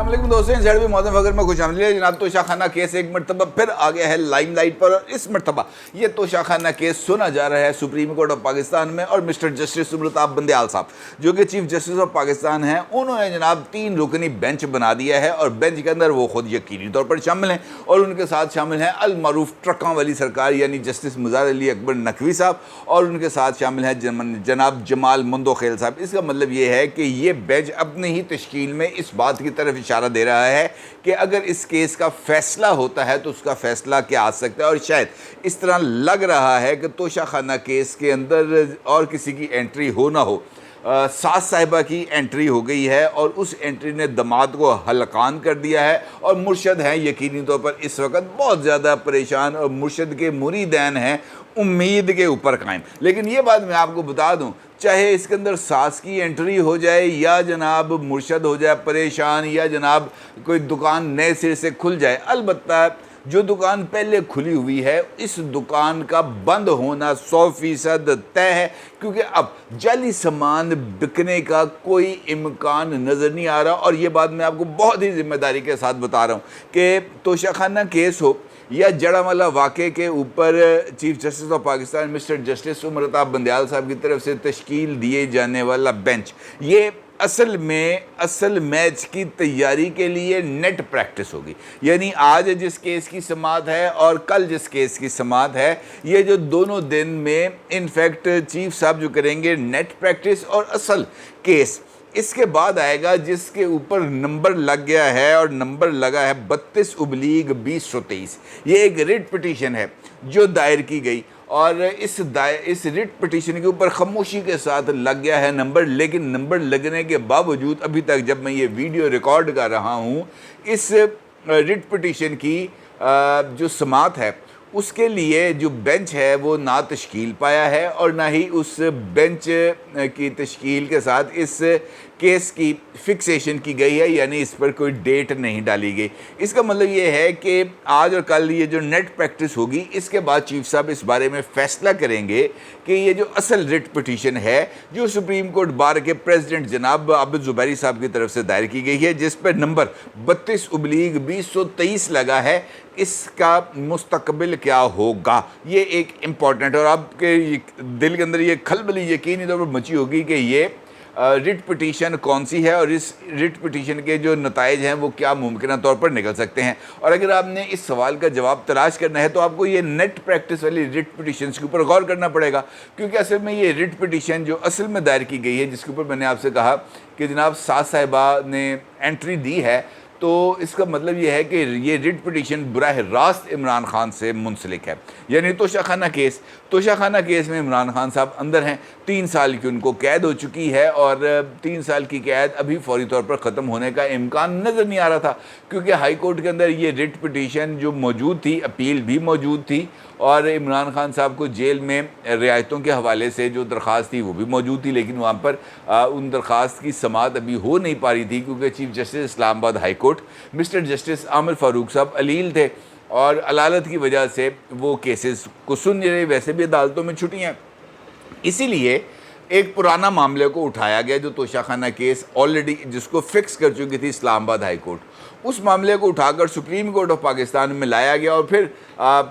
अस्सलाम वालेकुम दोस्तों, भी मौसम फकर में खुश आमदीद। जनाब तोशाखाना केस एक मरतबा फिर आ गया है लाइमलाइट पर, और इस मरतबा ये तोशाखाना केस सुना जा रहा है सुप्रीम कोर्ट ऑफ पाकिस्तान में। और मिस्टर जस्टिस सुमरताब बंदयाल साहब जो कि चीफ जस्टिस ऑफ पाकिस्तान हैं, उन्होंने जनाब 3 रुकनी बेंच बना दिया है और बेंच के अंदर वो खुद यकीनी तौर पर शामिल हैं और उनके साथ शामिल हैं अल मारूफ ट्रकों वाली सरकार यानी जस्टिस मुज़ार अली अकबर नकवी साहब, और उनके साथ शामिल हैं जनाब जमाल मुंदोखेल साहब। इसका मतलब ये है कि ये बेंच अपनी ही तश्कील में इस बात की तरफ इशारा दे रहा है कि अगर इस केस का फैसला होता है तो उसका फैसला क्या आ सकता है। और शायद इस तरह लग रहा है कि तोशाखाना केस के अंदर और किसी की एंट्री हो ना हो, सास साहिबा की एंट्री हो गई है और उस एंट्री ने दमाद को हलकान कर दिया है। और मुर्शद हैं यकीनी तौर पर इस वक्त बहुत ज़्यादा परेशान, और मुर्शद के मुरीदैन हैं उम्मीद के ऊपर कायम। लेकिन ये बात मैं आपको बता दूं, चाहे इसके अंदर सास की एंट्री हो जाए या जनाब मुर्शद हो जाए परेशान, या जनाब कोई दुकान नए सिरे से खुल जाए, अलबत्ता जो दुकान पहले खुली हुई है इस दुकान का बंद होना 100% तय है, क्योंकि अब जाली सामान बिकने का कोई इम्कान नज़र नहीं आ रहा। और ये बात मैं आपको बहुत ही ज़िम्मेदारी के साथ बता रहा हूँ कि तोशाखाना केस हो या जड़ावाला वाक़े के ऊपर chief justice of Pakistan mister justice सुमरताब बंदयाल साहब की तरफ से तश्कील दिए जाने वाला बेंच, ये असल मैच की तैयारी के लिए नेट प्रैक्टिस होगी। यानी आज जिस केस की समाअत है और कल जिस केस की समाअत है, ये जो दोनों दिन में इनफैक्ट चीफ साहब जो करेंगे नेट प्रैक्टिस और असल केस इसके बाद आएगा, जिसके ऊपर नंबर लग गया है और नंबर लगा है 32/2023। ये एक रिट पिटीशन है जो दायर की गई और इस रिट पिटीशन के ऊपर खामोशी के साथ लग गया है नंबर। लेकिन नंबर लगने के बावजूद अभी तक जब मैं ये वीडियो रिकॉर्ड कर रहा हूँ, इस रिट पिटीशन की जो समाअत है उसके लिए जो बेंच है वो ना तश्कील पाया है और ना ही उस बेंच की तश्कील के साथ इस केस की फिक्सेशन की गई है, यानी इस पर कोई डेट नहीं डाली गई। इसका मतलब ये है कि आज और कल ये जो नेट प्रैक्टिस होगी, इसके बाद चीफ साहब इस बारे में फ़ैसला करेंगे कि ये जो असल रिट पिटीशन है जो सुप्रीम कोर्ट बार के प्रेसिडेंट जनाब आबिद ज़ुबैरी साहब की तरफ से दायर की गई है, जिस पर नंबर 32/2023 लगा है, इसका मुस्तकबिल क्या होगा, ये एक इम्पॉर्टेंट। और आपके दिल के अंदर ये खलबली यकीनी तौर पर मची होगी कि ये रिट पिटीशन कौन सी है और इस रिट पिटीशन के जो नताइज हैं वो क्या मुमकिन तौर पर निकल सकते हैं। और अगर आपने इस सवाल का जवाब तलाश करना है तो आपको ये नेट प्रैक्टिस वाली रिट पिटीशन के ऊपर गौर करना पड़ेगा, क्योंकि असल में ये रिट पिटीशन जो असल में दायर की गई है, जिसके ऊपर मैंने आपसे कहा कि जनाब सास साहिबा ने एंट्री दी है, तो इसका मतलब ये है कि ये रिट पिटीशन बराह रास्त इमरान खान से मुंसलिक है। यानी तोशाखाना केस में इमरान खान साहब अंदर हैं, 3 साल की उनको कैद हो चुकी है और 3 साल की कैद अभी फौरी तौर पर ख़त्म होने का इम्कान नज़र नहीं आ रहा था, क्योंकि हाई कोर्ट के अंदर ये रिट पिटीशन जो मौजूद थी, अपील भी मौजूद थी और इमरान खान साहब को जेल में रियायतों के हवाले से जो दरख्वास्त थी वो भी मौजूद थी। लेकिन वहाँ पर उन दरख्वास्त की समाअत अभी हो नहीं पा रही थी, क्योंकि chief justice Islamabad high court mister justice Aamir Farooq साहब अलील थे और अदालत की वजह से वो केसेस को सुन नहीं रहे। वैसे भी अदालतों में छुट्टियाँ, इसीलिए एक पुराना मामले को उठाया गया जो तोशाखाना केस ऑलरेडी जिसको फिक्स कर चुकी थी इस्लामाबाद हाई कोर्ट, उस मामले को उठाकर सुप्रीम कोर्ट ऑफ पाकिस्तान में लाया गया। और फिर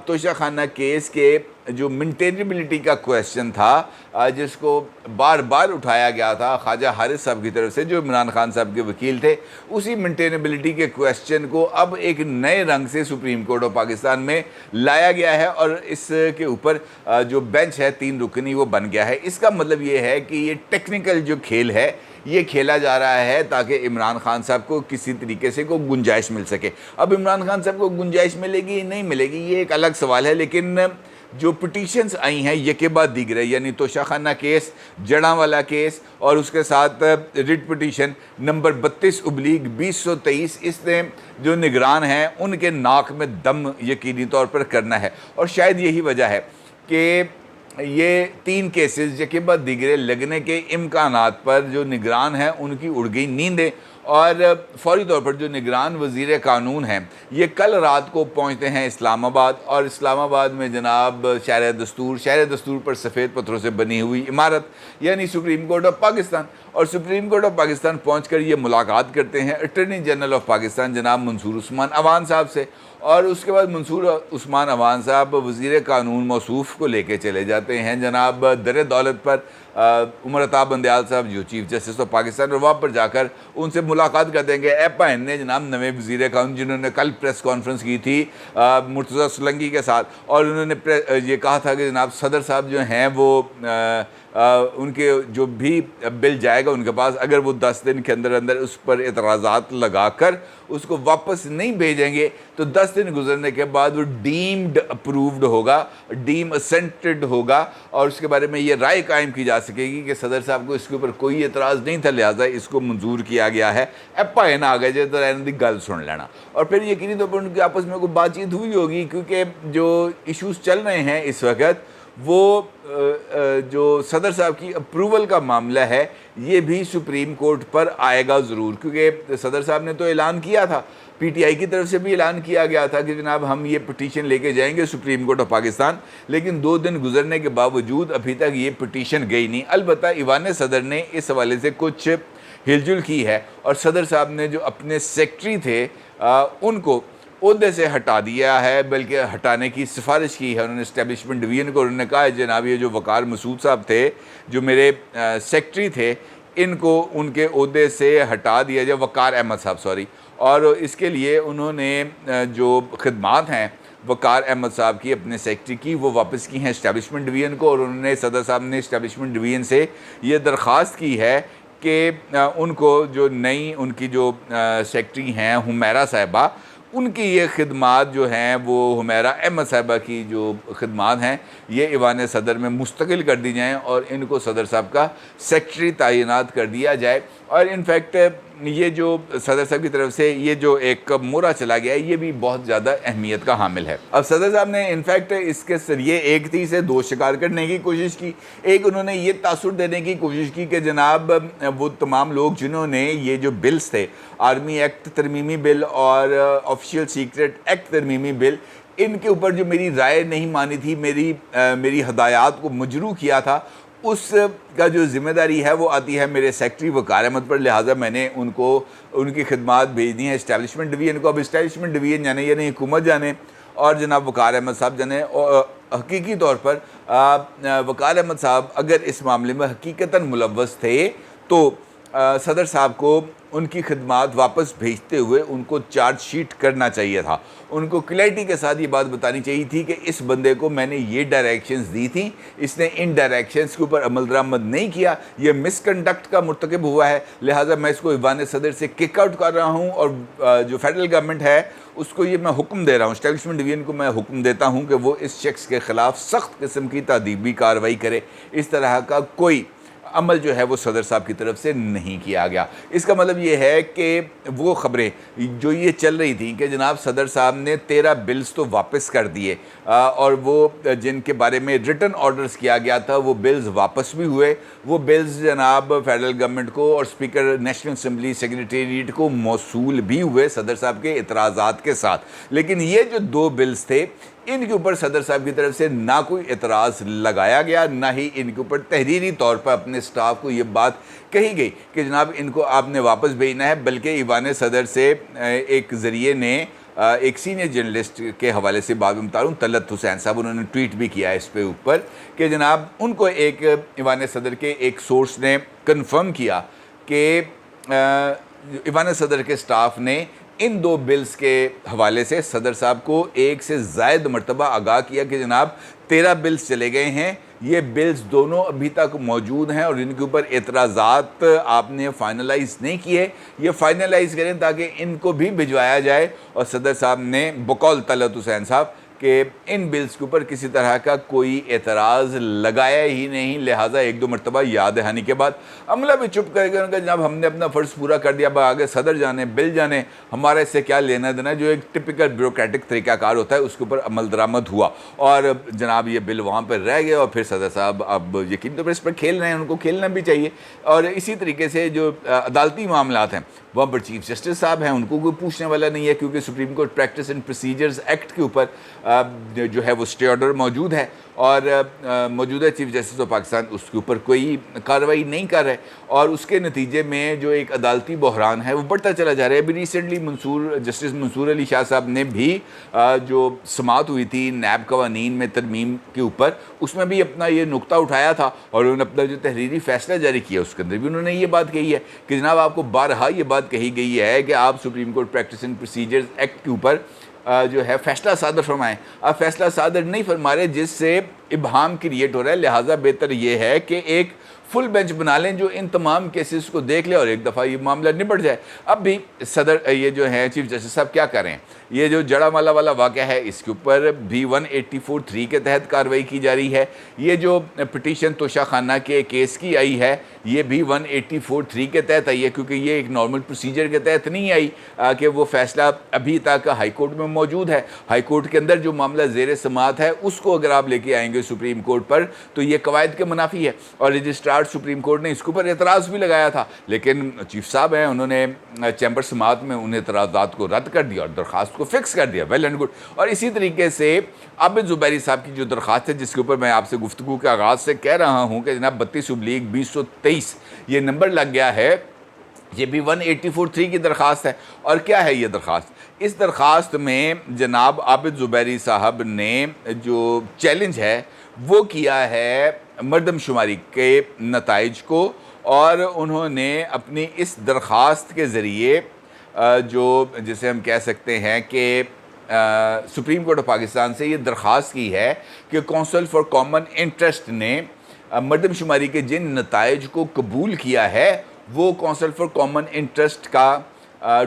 तोशाखाना केस के जो मेंटेनेबिलिटी का क्वेश्चन था, जिसको बार बार उठाया गया था ख्वाजा हारिस साहब की तरफ से जो इमरान खान साहब के वकील थे, उसी मेंटेनेबिलिटी के क्वेश्चन को अब एक नए रंग से सुप्रीम कोर्ट ऑफ पाकिस्तान में लाया गया है और इसके ऊपर जो बेंच है 3 रुकनी वो बन गया है। इसका मतलब ये है कि ये टेक्निकल जो खेल है ये खेला जा रहा है ताकि इमरान खान साहब को किसी तरीके से को गुंजाइश मिल सके। अब इमरान खान साहब को गुंजाइश मिलेगी नहीं मिलेगी ये एक अलग सवाल है, लेकिन जो पिटीशंस आई हैं यके बाद दीगरे, यानी तोशाखाना केस, जड़ावाला केस और उसके साथ रिट पिटीशन नंबर 32/2023, इसने जो निगरान हैं उनके नाक में दम यकीनी तौर पर करना है। और शायद यही वजह है कि ये 3 केसेस यके बाद दीगरे लगने के इम्कानात पर जो निगरान हैं उनकी उड़ गई नींदें اور فوری طور پر جو نگران وزیر قانون ہیں یہ کل رات کو پہنچتے ہیں اسلام آباد، اور اسلام آباد میں جناب شہر دستور پر سفید پتھروں سے بنی ہوئی عمارت یعنی سپریم کورٹ آف پاکستان، اور سپریم کورٹ آف پاکستان پہنچ کر یہ ملاقات کرتے ہیں اٹارنی جنرل آف پاکستان جناب منصور عثمان عوان صاحب سے، اور اس کے بعد منصور عثمان عوان صاحب وزیر قانون موصوف کو لے کے چلے جاتے ہیں جناب در دولت پر عمر عطا بندیال صاحب جو چیف جسٹس آف پاکستان، اور وہاں پر جا کر ان سے ملاقات کرتے ہیں کہ ایپا این نے جناب نویں وزیر قانون جنہوں نے کل پریس کانفرنس کی تھی مرتضیٰ سولنگی کے ساتھ، اور انہوں نے یہ کہا تھا کہ جناب صدر صاحب جو ہیں وہ ان کے جو بھی بل جائے گا ان کے پاس، اگر وہ 10 دن کے اندر اندر اس پر اعتراضات لگا کر اس کو واپس نہیں بھیجیں گے تو 10 دن گزرنے کے بعد وہ ڈیمڈ اپرووڈ ہوگا، ڈیم اسینٹڈ ہوگا، اور اس کے بارے میں یہ رائے قائم کی جا سکے گی کہ صدر صاحب کو اس کے اوپر کوئی اعتراض نہیں تھا، لہٰذا اس کو منظور کیا گیا ہے۔ ایپا این آ گئے جو تو رہنے دی گل سن لینا، اور پھر یقینی طور پر ان کے آپس میں کوئی بات چیت ہوئی ہوگی، کیونکہ جو ایشوز چل رہے ہیں اس وقت وہ جو صدر صاحب کی اپروول کا معاملہ ہے یہ بھی سپریم کورٹ پر آئے گا ضرور، کیونکہ صدر صاحب نے تو اعلان کیا تھا، پی ٹی آئی کی طرف سے بھی اعلان کیا گیا تھا کہ جناب ہم یہ پٹیشن لے کے جائیں گے سپریم کورٹ آف پاکستان، لیکن 2 دن گزرنے کے باوجود ابھی تک یہ پٹیشن گئی نہیں۔ البتہ ایوان صدر نے اس حوالے سے کچھ ہل جل کی ہے، اور صدر صاحب نے جو اپنے سیکٹری تھے ان کو عہدے سے ہٹا دیا ہے، بلکہ ہٹانے کی سفارش کی ہے انہوں نے اسٹیبلشمنٹ ڈویژن کو، انہوں نے کہا ہے جناب یہ جو وقار مسعود صاحب تھے جو میرے سیکٹری تھے ان کو ان کے عہدے سے ہٹا دیا جائے، وقار احمد صاحب سوری، اور اس کے لیے انہوں نے جو خدمات ہیں وقار احمد صاحب کی اپنے سیکٹری کی وہ واپس کی ہیں اسٹیبلشمنٹ ڈویژن کو، اور انہوں نے صدر صاحب نے اسٹیبلشمنٹ ڈویژن سے یہ درخواست کی ہے کہ ان کو جو نئی ان کی جو سیکٹری ہیں حمیرہ صاحبہ، ان کی یہ خدمات جو ہیں وہ حمیرہ احمد صاحبہ کی جو خدمات ہیں یہ ایوان صدر میں مستقل کر دی جائیں اور ان کو صدر صاحب کا سیکٹری تعینات کر دیا جائے۔ اور انفیکٹ یہ جو صدر صاحب کی طرف سے یہ جو ایک مورا چلا گیا ہے یہ بھی بہت زیادہ اہمیت کا حامل ہے۔ اب صدر صاحب نے انفیکٹ اس کے ذریعے ایک تھی سے 2 شکار کرنے کی کوشش کی، ایک انہوں نے یہ تاثر دینے کی کوشش کی کہ جناب وہ تمام لوگ جنہوں نے یہ جو بلز تھے آرمی ایکٹ ترمیمی بل اور آفیشیل سیکرٹ ایکٹ ترمیمی بل، ان کے اوپر جو میری رائے نہیں مانی تھی، میری ہدایات کو مجروح کیا تھا، اس کا جو ذمہ داری ہے وہ آتی ہے میرے سیکٹری وقار احمد پر، لہٰذا میں نے ان کو ان کی خدمات بھیج دی ہیں اسٹیبلشمنٹ ڈویژن کو۔ اب اسٹیبلشمنٹ ڈویژن جانے یعنی حکومت جانے اور جناب وقار احمد صاحب جانے، حقیقی طور پر وقار احمد صاحب اگر اس معاملے میں حقیقتاً ملوث تھے تو صدر صاحب کو ان کی خدمات واپس بھیجتے ہوئے ان کو چارج شیٹ کرنا چاہیے تھا، ان کو کلیئرٹی کے ساتھ یہ بات بتانی چاہیے تھی کہ اس بندے کو میں نے یہ ڈائریکشنز دی تھیں، اس نے ان ڈائریکشنز کے اوپر عمل درآمد نہیں کیا، یہ مس کنڈکٹ کا مرتکب ہوا ہے، لہٰذا میں اس کو ایوان صدر سے کک آؤٹ کر رہا ہوں، اور جو فیڈرل گورنمنٹ ہے اس کو یہ میں حکم دے رہا ہوں، اسٹیبلشمنٹ ڈویژن کو میں حکم دیتا ہوں کہ وہ اس شخص کے خلاف سخت قسم کی تادیبی کارروائی کرے۔ اس طرح کا کوئی عمل جو ہے وہ صدر صاحب کی طرف سے نہیں کیا گیا۔ اس کا مطلب یہ ہے کہ وہ خبریں جو یہ چل رہی تھیں کہ جناب صدر صاحب نے 13 بلز تو واپس کر دیے، اور وہ جن کے بارے میں ریٹن آرڈرز کیا گیا تھا وہ بلز واپس بھی ہوئے، وہ بلز جناب فیڈرل گورنمنٹ کو اور اسپیکر نیشنل اسمبلی سیکریٹریٹ کو موصول بھی ہوئے صدر صاحب کے اعتراضات کے ساتھ، لیکن یہ جو 2 بلز تھے ان کے اوپر صدر صاحب کی طرف سے نہ کوئی اعتراض لگایا گیا، نہ ہی ان کے اوپر تحریری طور پر اپنے سٹاف کو یہ بات کہی گئی کہ جناب ان کو آپ نے واپس بھیجنا ہے، بلکہ ایوان صدر سے ایک ذریعے نے ایک سینئر جرنلسٹ کے حوالے سے بات بتا رہا ہوں، طلعت حسین صاحب، انہوں نے ٹویٹ بھی کیا اس پہ اوپر کہ جناب ان کو ایک ایوان صدر کے ایک سورس نے کنفرم کیا کہ ایوان صدر کے سٹاف نے ان 2 بلز کے حوالے سے صدر صاحب کو 1 سے زائد مرتبہ آگاہ کیا کہ جناب 13 بلز چلے گئے ہیں، یہ بلز دونوں ابھی تک موجود ہیں اور ان کے اوپر اعتراضات آپ نے فائنلائز نہیں کیے، یہ فائنلائز کریں تاکہ ان کو بھی بھجوایا جائے۔ اور صدر صاحب نے بقول طلعت حسین صاحب کہ ان بلز کے اوپر کسی طرح کا کوئی اعتراض لگایا ہی نہیں، لہٰذا 1-2 مرتبہ یاد دہانی کے بعد عملہ بھی چپ کر کے کہ جناب ہم نے اپنا فرض پورا کر دیا، آگے صدر جانے بل جانے، ہمارا اس سے کیا لینا دینا، جو ایک ٹپیکل بیوروکریٹک طریقہ کار ہوتا ہے اس کے اوپر عمل درآمد ہوا، اور جناب یہ بل وہاں پہ رہ گیا، اور پھر صدر صاحب اب یقین طور پر اس پر کھیل رہے ہیں، ان کو کھیلنا بھی چاہیے۔ اور اسی طریقے سے جو عدالتی معاملات ہیں वहाँ पर चीफ जस्टिस साहब हैं, उनको कोई पूछने वाला नहीं है, क्योंकि supreme court practice and procedures act के ऊपर जो है वो स्टे ऑर्डर मौजूद है, और मौजूदा चीफ जस्टिस ऑफ पाकिस्तान उसके ऊपर कोई कार्रवाई नहीं कर रहे, और उसके नतीजे में जो एक अदालती बहरान है वो बढ़ता चला जा रहा है। अभी रिसेंटली जस्टिस मंसूर अली शाह साहब ने भी जो समाअत हुई थी नैब कवानीन में तरमीम के ऊपर, उसमें भी अपना ये नुक्ता उठाया था, और उन्होंने अपना जो तहरीरी फैसला जारी किया उसके अंदर भी उन्होंने ये बात कही है कि जनाब आपको बारहा ये बात कही गई है कि आप supreme court practice and procedures act के ऊपर जो है फ़ैसला सादर फरमाएं। आप फ़ैसला सादर नहीं फरमा रहे, जिससे इबहाम क्रिएट हो रहा है। लिहाजा बेहतर ये है कि एक फुल बेंच बना लें जो इन तमाम केसेस को देख ले और एक दफ़ा ये मामला निपट जाए। अब भी सदर ये जो है चीफ जस्टिस साहब क्या करें, ये जो जड़ामाला वाला वाक़या है इसके ऊपर भी 184(3) के तहत कार्रवाई की जा रही है। ये जो पिटीशन तोशा खाना के केस की आई है ये भी 184(3) के तहत आई है, क्योंकि ये एक नॉर्मल प्रोसीजर के तहत नहीं आई कि वो फ़ैसला अभी तक हाई कोर्ट में मौजूद है। हाई कोर्ट के अंदर जो मामला ज़ेर समाअत है उसको अगर आप लेके आएंगे सुप्रीम कोर्ट पर तो ये कवायद के मुनाफी है, और रजिस्ट्रार सुप्रीम कोर्ट ने इसके ऊपर एतराज़ भी लगाया था, लेकिन चीफ साहब हैं उन्होंने चैम्बर समाअत में उन एतराज़ात को रद्द कर दिया और दरख्वास्त को फिक्स कर दिया। Well and good. और इसी तरीके से आबिद ज़ुबैरी साहब की जो दरख्वास्त है जिसके ऊपर मैं आपसे गुफ्तगू के आगाज़ से कह रहा हूँ कि जनाब 32/2023 ये नंबर लग गया है, ये भी 184(3) की दरख्वास्त है। और क्या है ये दरख्वास्त? इस दरख्वास्त में जनाब आबिद ज़ुबैरी साहब ने जो चैलेंज है वो किया है मरदमशुमारी के नताइज को, और उन्होंने अपनी इस दरख्वास्त के ज़रिए जो जिसे हम कह सकते हैं कि सुप्रीम कोर्ट ऑफ पाकिस्तान से ये दरख्वास्त की है कि कौंसिल फॉर कॉमन इंटरेस्ट ने मरदमशुमारी के जिन नताइज को कबूल किया है वो कौंसिल फॉर कॉमन इंटरेस्ट का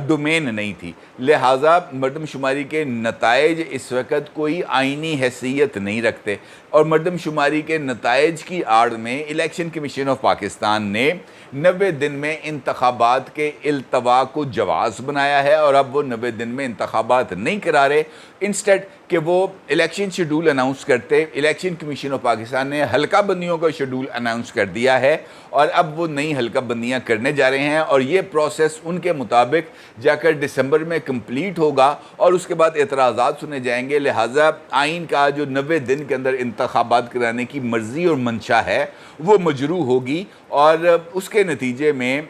डोमेन नहीं थी। लिहाजा मरदमशुमारी के नताइज इस वक्त कोई आइनी हैसियत नहीं रखते, और मरदमशुमारी के नताइज की आड़ में इलेक्शन कमीशन ऑफ पाकिस्तान ने 90 दिन में इंतखाबात के इल्तवा को जवाज़ बनाया है, और अब वो 90 दिन में इंतखाबात नहीं करा रहे। इंस्टेड कि वो इलेक्शन शेड्यूल अनाउंस करते, इलेक्शन कमीशन ऑफ पाकिस्तान ने हल्का बंदियों का शेड्यूल अनाउंस कर दिया है, और अब वो नई हल्का बंदियाँ करने जा रहे हैं, और ये प्रोसेस उनके मुताबिक जाकर दिसंबर में कंप्लीट होगा, और उसके बाद एतराज़ात सुने जाएंगे। लिहाजा आइन का जो 90 दिन के अंदर इंतखाबात कराने की मर्ज़ी और मंशा है वो मजरू होगी, और उसके नतीजे में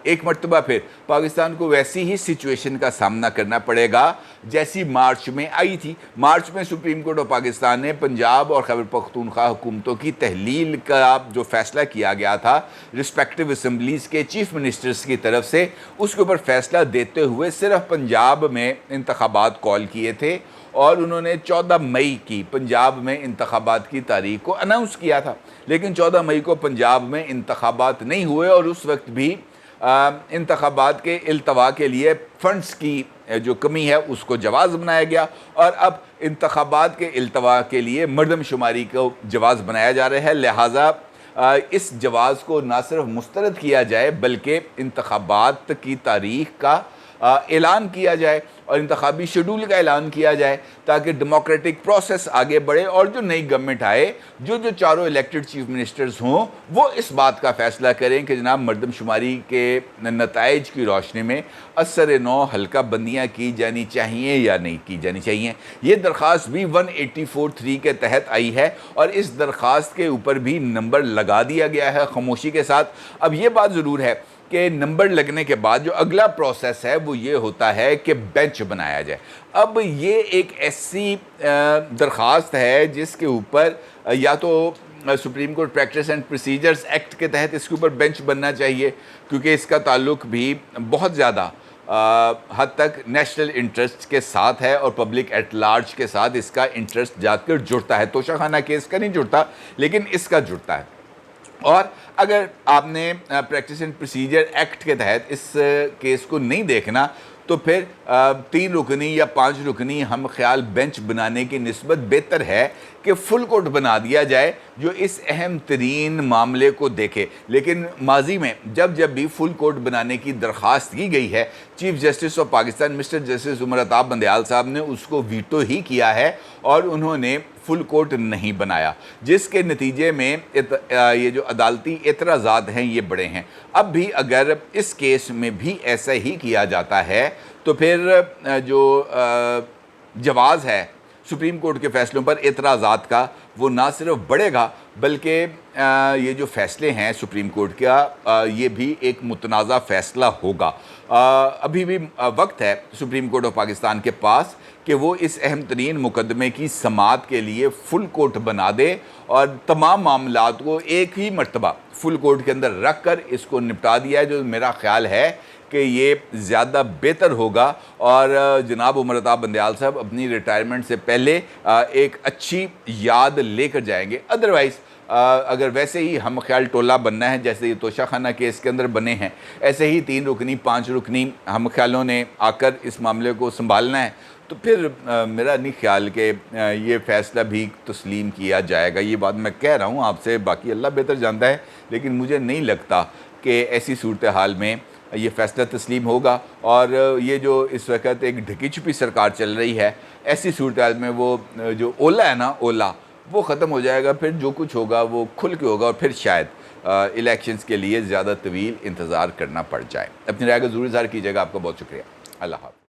एक मरतबा फिर पाकिस्तान को वैसी ही सिचुएशन का सामना करना पड़ेगा जैसी मार्च में आई थी। मार्च में सुप्रीम कोर्ट ऑफ पाकिस्तान ने पंजाब और खैबर पख्तूनख्वा हुकूमतों की तहलील का जो फैसला किया गया था रिस्पेक्टिव असम्बलीज़ के चीफ मिनिस्टर्स की तरफ से, उसके ऊपर फैसला देते हुए सिर्फ पंजाब में इंतखाबात कॉल किए थे, और उन्होंने 14 मई की पंजाब में इंतखाबात की तारीख को अनाउंस किया था। लेकिन 14 मई को पंजाब में इंतखाबात नहीं हुए, और उस वक्त भी इंतखाबात के इल्तवा के लिए फ़ंड्स की जो कमी है उसको जवाज़ बनाया गया, और अब इंतखाबात के इल्तवा के लिए मरदमशुमारी को जवाज़ बनाया जा रहा है। लिहाजा इस जवाज़ को ना सिर्फ मुस्तरद किया जाए बल्कि इंतखाबात की तारीख का ऐलान किया जाए और इंतखाबी शेड्यूल का ऐलान किया जाए, ताकि डेमोक्रेटिक प्रोसेस आगे बढ़े, और जो नई गवर्नमेंट आए जो चारों इलेक्टेड चीफ मिनिस्टर्स हों वो इस बात का फ़ैसला करें कि जनाब मरदमशुमारी के नताइज की रोशनी में असर नौ हल्का बंदियाँ की जानी चाहिए या नहीं की जानी चाहिए। ये दरख्वास्त भी 184(3) के तहत आई है, और इस दरख्वास्त के ऊपर भी नंबर लगा दिया गया है खामोशी के साथ। अब ये बात ज़रूर है कि नंबर लगने के बाद जो अगला प्रोसेस है वो ये होता है कि बेंच बनाया जाए। अब ये एक ऐसी दरख्वास्त है जिसके ऊपर या तो supreme court practice and procedures act के तहत इसके ऊपर बेंच बनना चाहिए, क्योंकि इसका ताल्लुक भी बहुत ज़्यादा हद तक नेशनल इंटरेस्ट के साथ है, और पब्लिक एट लार्ज के साथ इसका इंटरेस्ट जाकर जुड़ता है। तोशा खाना केस का नहीं जुड़ता, लेकिन इसका जुड़ता है। और अगर आपने प्रैक्टिस एंड प्रोसीजर एक्ट के तहत इस केस को नहीं देखना तो फिर 3 रुकनी या 5 रुकनी हम ख्याल बेंच बनाने की निस्बत बेहतर है कि फुल कोर्ट बना दिया जाए जो इस अहम तरीन मामले को देखे। लेकिन माजी में जब भी फुल कोर्ट बनाने की दरख्वास्त की गई है, chief justice of Pakistan mister justice Umar Atab Bandial साहब ने उसको वीटो ही किया है, और उन्होंने फुल कोर्ट नहीं बनाया, जिसके नतीजे में ये जो अदालती एतराज़ात हैं ये बड़े हैं। अब भी अगर इस केस में भी ऐसा ही किया जाता है तो फिर जो जवाज़ है सुप्रीम कोर्ट के फ़ैसलों पर एतराज़ात का, वो ना सिर्फ बढ़ेगा बल्कि ये जो फ़ैसले हैं सुप्रीम कोर्ट का ये भी एक मुतनाज़ा फ़ैसला होगा। अभी भी वक्त है सुप्रीम कोर्ट ऑफ पाकिस्तान के पास कि वो इस अहम तरीन मुकदमे की समाअत के लिए फुल कोर्ट बना दे और तमाम मामलात को एक ही मरतबा फुल कोर्ट के अंदर रख कर इसको निपटा दिया है, जो मेरा ख़्याल है कि ये ज़्यादा बेहतर होगा और जनाब उमर अता बंदयाल साहब अपनी रिटायरमेंट से पहले एक अच्छी याद लेकर जाएंगे। अदरवाइज़ अगर वैसे ही हम ख्याल टोला बनना है जैसे ये तोशाखाना केस के अंदर बने हैं, ऐसे ही 3 रुकनी 5 रुकनी हम ख्यालों ने आकर इस मामले को संभालना है, तो फिर मेरा नहीं ख्याल कि ये फ़ैसला भी तस्लीम किया जाएगा। ये बात मैं कह रहा हूँ आपसे, बाकी अल्लाह बेहतर जानता है, लेकिन मुझे नहीं लगता कि ऐसी सूरत हाल में ये फ़ैसला तस्लीम होगा। और ये जो इस वक्त एक ढकी छुपी सरकार चल रही है, ऐसी सूरत हाल में वो जो ओला है ना, ओला वो ख़त्म हो जाएगा, फिर जो कुछ होगा वो खुल के होगा और फिर शायद इलेक्शंस के लिए ज़्यादा तवील इंतज़ार करना पड़ जाए। अपनी राय को ज़रूर इज़हार कीजिएगा। आपका बहुत शुक्रिया। अल्लाह हाफ़िज़।